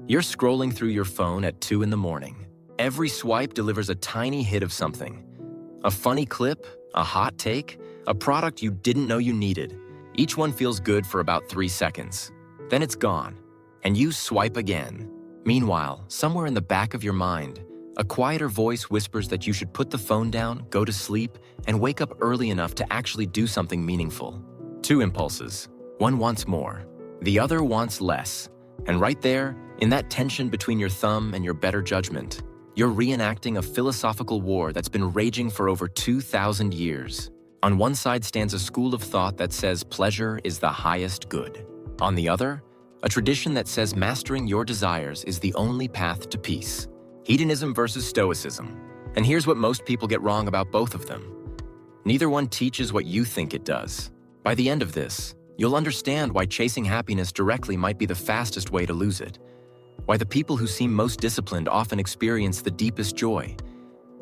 You're scrolling through your phone at 2 in the morning. Every swipe delivers a tiny hit of something. A funny clip, a hot take, a product you didn't know you needed. Each one feels good for about 3 seconds. Then it's gone, and you swipe again. Meanwhile, somewhere in the back of your mind, a quieter voice whispers that you should put the phone down, go to sleep, and wake up early enough to actually do something meaningful. 2 impulses. One wants more. The other wants less. And right there, in that tension between your thumb and your better judgment, you're reenacting a philosophical war that's been raging for over 2,000 years. On one side stands a school of thought that says pleasure is the highest good. On the other, a tradition that says mastering your desires is the only path to peace. Hedonism versus Stoicism. And here's what most people get wrong about both of them. Neither one teaches what you think it does. By the end of this, you'll understand why chasing happiness directly might be the fastest way to lose it, why the people who seem most disciplined often experience the deepest joy,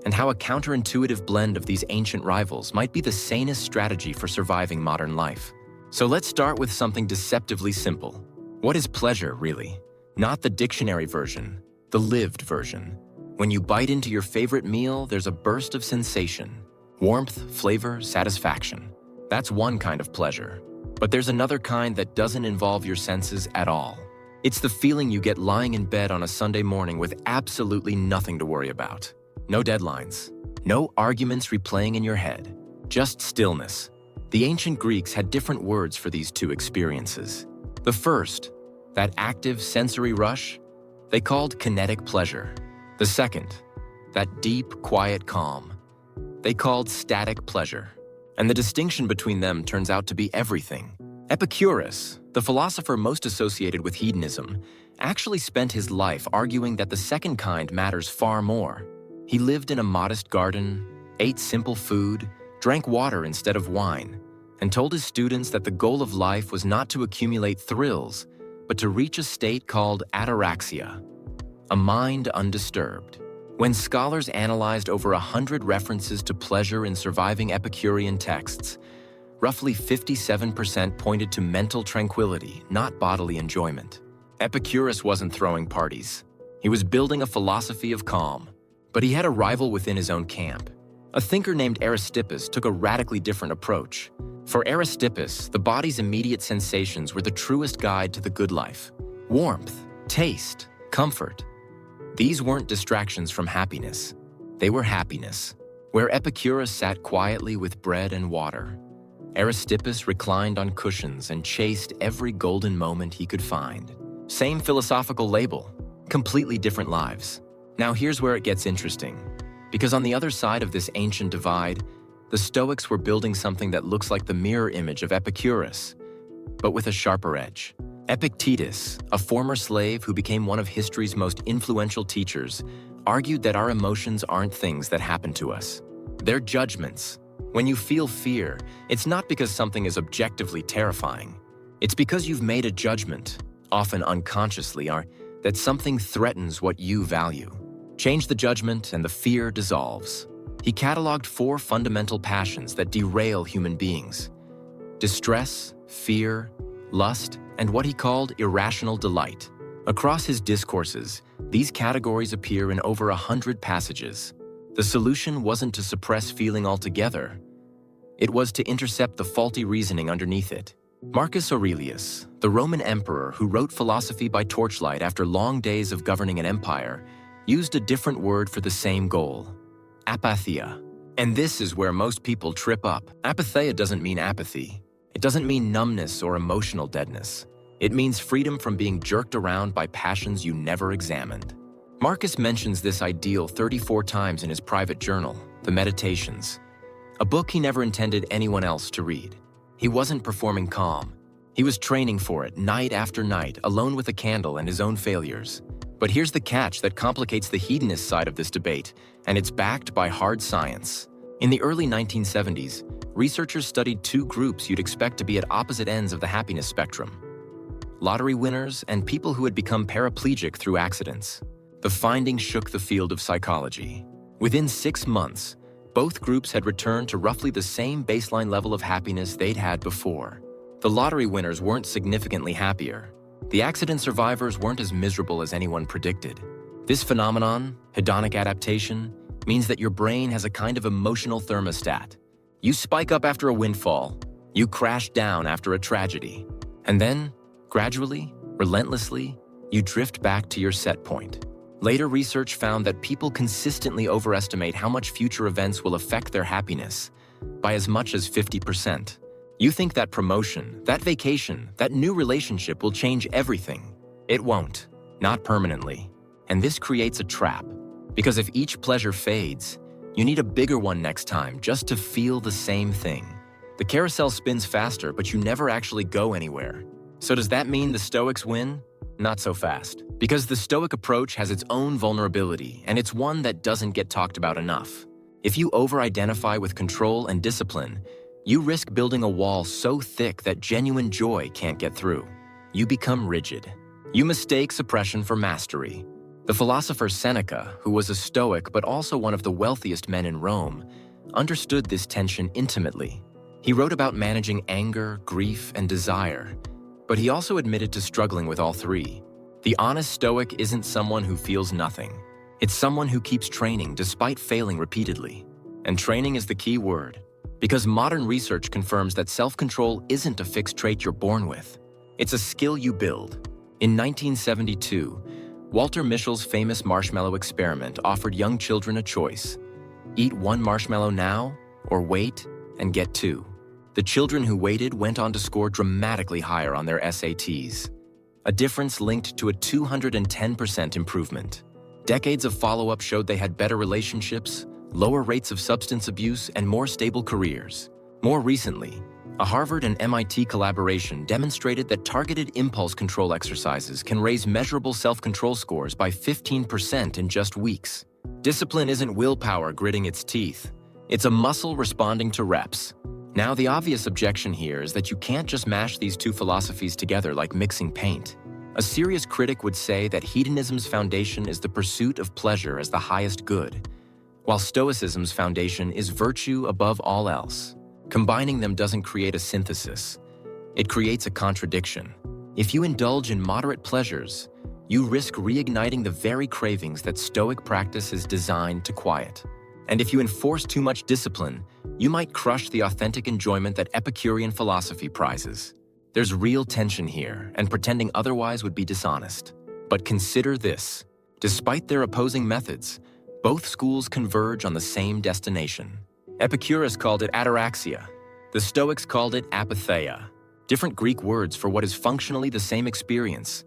and how a counterintuitive blend of these ancient rivals might be the sanest strategy for surviving modern life. So let's start with something deceptively simple. What is pleasure, really? Not the dictionary version, the lived version. When you bite into your favorite meal, there's a burst of sensation. Warmth, flavor, satisfaction. That's one kind of pleasure. But there's another kind that doesn't involve your senses at all. It's the feeling you get lying in bed on a Sunday morning with absolutely nothing to worry about. No deadlines, no arguments replaying in your head, just stillness. The ancient Greeks had different words for these two experiences. The first, that active sensory rush, they called kinetic pleasure. The second, that deep, quiet calm, they called static pleasure. And the distinction between them turns out to be everything. Epicurus, the philosopher most associated with hedonism, actually spent his life arguing that the second kind matters far more. He lived in a modest garden, ate simple food, drank water instead of wine, and told his students that the goal of life was not to accumulate thrills, but to reach a state called ataraxia, a mind undisturbed. When scholars analyzed over 100 references to pleasure in surviving Epicurean texts, roughly 57% pointed to mental tranquility, not bodily enjoyment. Epicurus wasn't throwing parties. He was building a philosophy of calm. But he had a rival within his own camp. A thinker named Aristippus took a radically different approach. For Aristippus, the body's immediate sensations were the truest guide to the good life. Warmth, taste, comfort. These weren't distractions from happiness. They were happiness. Where Epicurus sat quietly with bread and water, Aristippus reclined on cushions and chased every golden moment he could find. Same philosophical label, completely different lives. Now here's where it gets interesting, because on the other side of this ancient divide, the Stoics were building something that looks like the mirror image of Epicurus, but with a sharper edge. Epictetus, a former slave who became one of history's most influential teachers, argued that our emotions aren't things that happen to us. They're judgments. When you feel fear, it's not because something is objectively terrifying. It's because you've made a judgment, often unconsciously, that something threatens what you value. Change the judgment and the fear dissolves. He cataloged 4 fundamental passions that derail human beings: distress, fear, lust, and what he called irrational delight. Across his discourses, these categories appear in over 100 passages. The solution wasn't to suppress feeling altogether. It was to intercept the faulty reasoning underneath it. Marcus Aurelius, the Roman emperor who wrote philosophy by torchlight after long days of governing an empire, used a different word for the same goal: apatheia. And this is where most people trip up. Apatheia doesn't mean apathy. It doesn't mean numbness or emotional deadness. It means freedom from being jerked around by passions you never examined. Marcus mentions this ideal 34 times in his private journal, the Meditations, a book he never intended anyone else to read. He wasn't performing calm. He was training for it night after night, alone with a candle and his own failures. But here's the catch that complicates the hedonist side of this debate, and it's backed by hard science. In the early 1970s, researchers studied 2 groups you'd expect to be at opposite ends of the happiness spectrum: lottery winners and people who had become paraplegic through accidents. The findings shook the field of psychology. Within 6 months, both groups had returned to roughly the same baseline level of happiness they'd had before. The lottery winners weren't significantly happier. The accident survivors weren't as miserable as anyone predicted. This phenomenon, hedonic adaptation, means that your brain has a kind of emotional thermostat. You spike up after a windfall, you crash down after a tragedy, and then, gradually, relentlessly, you drift back to your set point. Later research found that people consistently overestimate how much future events will affect their happiness by as much as 50%. You think that promotion, that vacation, that new relationship will change everything. It won't, not permanently. And this creates a trap, because if each pleasure fades, you need a bigger one next time just to feel the same thing. The carousel spins faster, but you never actually go anywhere. So does that mean the Stoics win? Not so fast. Because the Stoic approach has its own vulnerability, and it's one that doesn't get talked about enough. If you over-identify with control and discipline, you risk building a wall so thick that genuine joy can't get through. You become rigid. You mistake suppression for mastery. The philosopher Seneca, who was a Stoic but also one of the wealthiest men in Rome, understood this tension intimately. He wrote about managing anger, grief, and desire, but he also admitted to struggling with all three. The honest Stoic isn't someone who feels nothing. It's someone who keeps training despite failing repeatedly. And training is the key word, because modern research confirms that self-control isn't a fixed trait you're born with. It's a skill you build. In 1972, Walter Mischel's famous marshmallow experiment offered young children a choice: eat one marshmallow now, or wait and get two. The children who waited went on to score dramatically higher on their SATs, a difference linked to a 210% improvement. Decades of follow-up showed they had better relationships, lower rates of substance abuse, and more stable careers. More recently, a Harvard and MIT collaboration demonstrated that targeted impulse control exercises can raise measurable self-control scores by 15% in just weeks. Discipline isn't willpower gritting its teeth. It's a muscle responding to reps. Now, the obvious objection here is that you can't just mash these two philosophies together like mixing paint. A serious critic would say that hedonism's foundation is the pursuit of pleasure as the highest good, while Stoicism's foundation is virtue above all else. Combining them doesn't create a synthesis. It creates a contradiction. If you indulge in moderate pleasures, you risk reigniting the very cravings that Stoic practice is designed to quiet. And if you enforce too much discipline, you might crush the authentic enjoyment that Epicurean philosophy prizes. There's real tension here, and pretending otherwise would be dishonest. But consider this: despite their opposing methods, both schools converge on the same destination. Epicurus called it ataraxia. The Stoics called it apatheia. Different Greek words for what is functionally the same experience: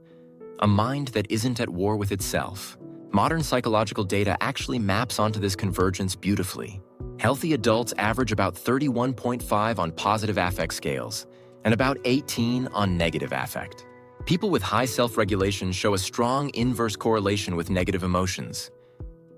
a mind that isn't at war with itself. Modern psychological data actually maps onto this convergence beautifully. Healthy adults average about 31.5 on positive affect scales and about 18 on negative affect. People with high self-regulation show a strong inverse correlation with negative emotions,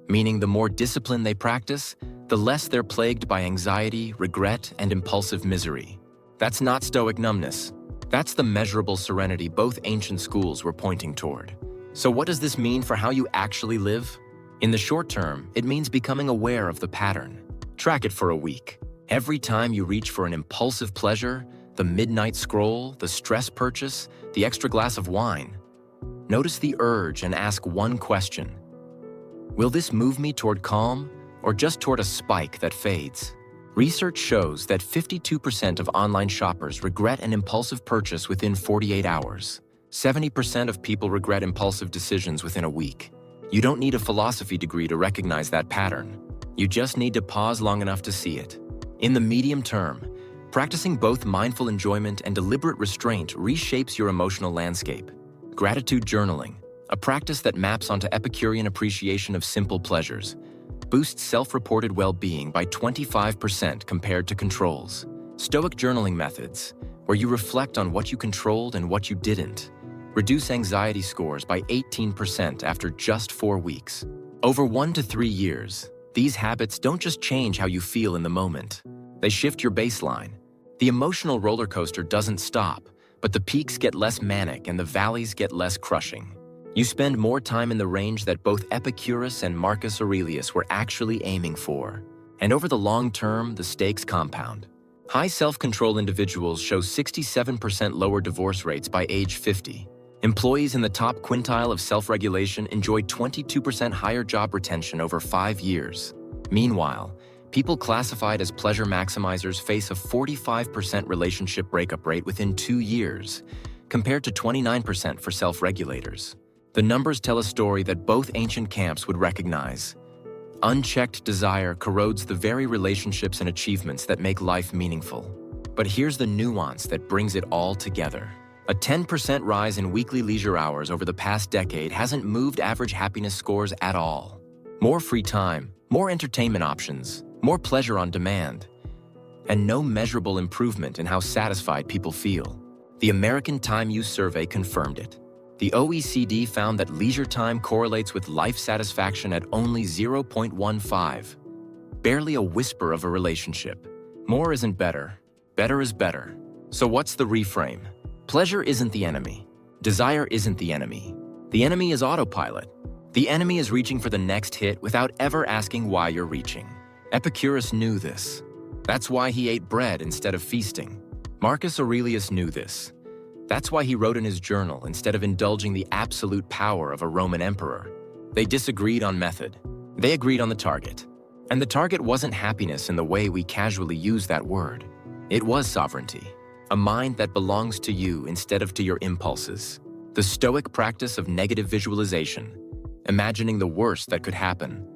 meaning the more discipline they practice, the less they're plagued by anxiety, regret, and impulsive misery. That's not Stoic numbness. That's the measurable serenity both ancient schools were pointing toward. So what does this mean for how you actually live? In the short term, it means becoming aware of the pattern. Track it for a week. Every time you reach for an impulsive pleasure, the midnight scroll, the stress purchase, the extra glass of wine, notice the urge and ask one question: will this move me toward calm or just toward a spike that fades? Research shows that 52% of online shoppers regret an impulsive purchase within 48 hours. 70% of people regret impulsive decisions within a week. You don't need a philosophy degree to recognize that pattern. You just need to pause long enough to see it. In the medium term, practicing both mindful enjoyment and deliberate restraint reshapes your emotional landscape. Gratitude journaling, a practice that maps onto Epicurean appreciation of simple pleasures, boosts self-reported well-being by 25% compared to controls. Stoic journaling methods, where you reflect on what you controlled and what you didn't, reduce anxiety scores by 18% after just 4 weeks. Over 1 to 3 years, these habits don't just change how you feel in the moment. They shift your baseline. The emotional roller coaster doesn't stop, but the peaks get less manic and the valleys get less crushing. You spend more time in the range that both Epicurus and Marcus Aurelius were actually aiming for. And over the long term, the stakes compound. High self-control individuals show 67% lower divorce rates by age 50. Employees in the top quintile of self-regulation enjoy 22% higher job retention over 5 years. Meanwhile, people classified as pleasure maximizers face a 45% relationship breakup rate within 2 years, compared to 29% for self-regulators. The numbers tell a story that both ancient camps would recognize. Unchecked desire corrodes the very relationships and achievements that make life meaningful. But here's the nuance that brings it all together. A 10% rise in weekly leisure hours over the past decade hasn't moved average happiness scores at all. More free time, more entertainment options, more pleasure on demand, and no measurable improvement in how satisfied people feel. The American Time Use Survey confirmed it. The OECD found that leisure time correlates with life satisfaction at only 0.15. Barely a whisper of a relationship. More isn't better. Better is better. So what's the reframe? Pleasure isn't the enemy. Desire isn't the enemy. The enemy is autopilot. The enemy is reaching for the next hit without ever asking why you're reaching. Epicurus knew this. That's why he ate bread instead of feasting. Marcus Aurelius knew this. That's why he wrote in his journal instead of indulging the absolute power of a Roman emperor. They disagreed on method. They agreed on the target. And the target wasn't happiness in the way we casually use that word. It was sovereignty, a mind that belongs to you instead of to your impulses. The Stoic practice of negative visualization, imagining the worst that could happen,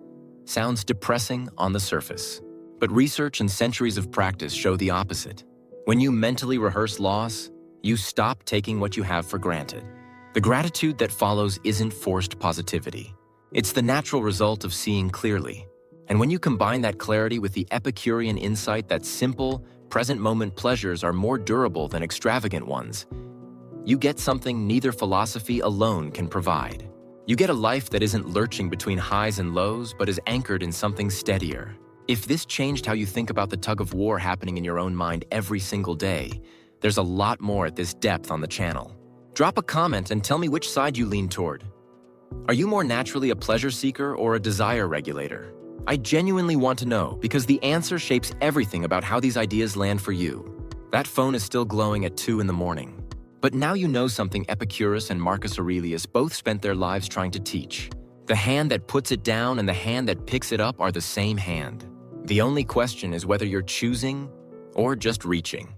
sounds depressing on the surface. But research and centuries of practice show the opposite. When you mentally rehearse loss, you stop taking what you have for granted. The gratitude that follows isn't forced positivity. It's the natural result of seeing clearly. And when you combine that clarity with the Epicurean insight that simple, present-moment pleasures are more durable than extravagant ones, you get something neither philosophy alone can provide. You get a life that isn't lurching between highs and lows, but is anchored in something steadier. If this changed how you think about the tug-of-war happening in your own mind every single day, there's a lot more at this depth on the channel. Drop a comment and tell me which side you lean toward. Are you more naturally a pleasure seeker or a desire regulator? I genuinely want to know, because the answer shapes everything about how these ideas land for you. That phone is still glowing at 2 in the morning. But now you know something Epicurus and Marcus Aurelius both spent their lives trying to teach. The hand that puts it down and the hand that picks it up are the same hand. The only question is whether you're choosing or just reaching.